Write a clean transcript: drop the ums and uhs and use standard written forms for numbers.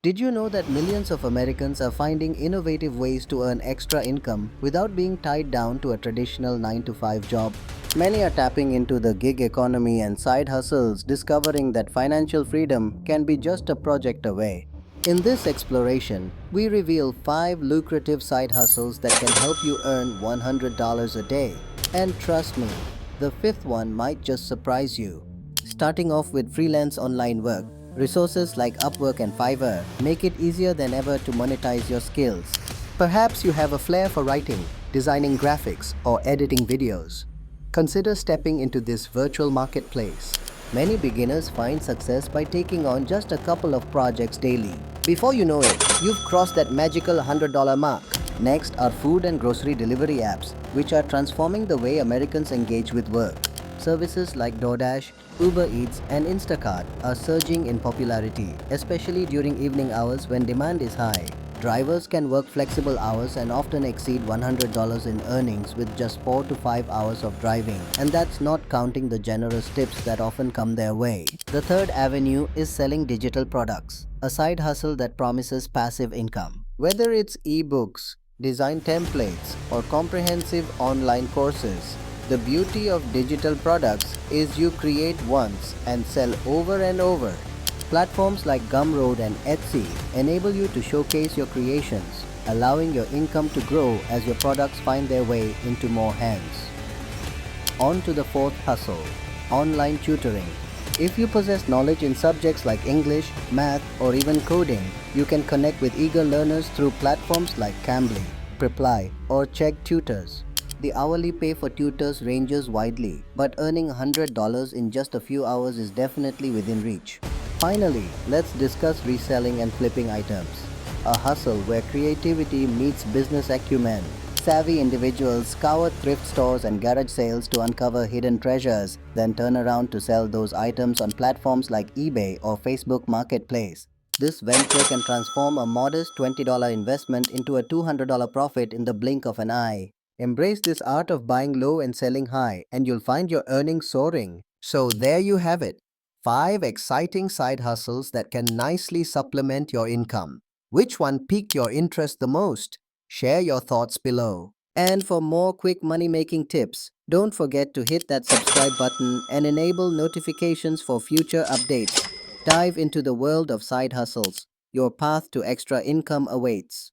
Did you know that millions of Americans are finding innovative ways to earn extra income without being tied down to a traditional 9 to 5 job? Many are tapping into the gig economy and side hustles, discovering that financial freedom can be just a project away. In this exploration, we reveal 5 lucrative side hustles that can help you earn $100 a day. And trust me, the fifth one might just surprise you. Starting off with freelance online work, resources like Upwork and Fiverr make it easier than ever to monetize your skills. Perhaps you have a flair for writing, designing graphics, or editing videos. Consider stepping into this virtual marketplace. Many beginners find success by taking on just a couple of projects daily. Before you know it, you've crossed that magical $100 mark. Next are food and grocery delivery apps, which are transforming the way Americans engage with work. Services like DoorDash, Uber Eats, and Instacart are surging in popularity, especially during evening hours when demand is high. Drivers can work flexible hours and often exceed $100 in earnings with just 4 to 5 hours of driving, and that's not counting the generous tips that often come their way. The third avenue is selling digital products, a side hustle that promises passive income. Whether it's ebooks, design templates, or comprehensive online courses, the beauty of digital products is you create once and sell over and over. Platforms like Gumroad and Etsy enable you to showcase your creations, allowing your income to grow as your products find their way into more hands. On to the fourth hustle, online tutoring. If you possess knowledge in subjects like English, math, or even coding, you can connect with eager learners through platforms like Cambly, Preply, or Check Tutors. The hourly pay for tutors ranges widely, but earning $100 in just a few hours is definitely within reach. Finally, let's discuss reselling and flipping items, a hustle where creativity meets business acumen. Savvy individuals scour thrift stores and garage sales to uncover hidden treasures, then turn around to sell those items on platforms like eBay or Facebook Marketplace. This venture can transform a modest $20 investment into a $200 profit in the blink of an eye. Embrace this art of buying low and selling high, and you'll find your earnings soaring. So there you have it. 5 exciting side hustles that can nicely supplement your income. Which one piqued your interest the most? Share your thoughts below. And for more quick money making tips, don't forget to hit that subscribe button and enable notifications for future updates. Dive into the world of side hustles. Your path to extra income awaits.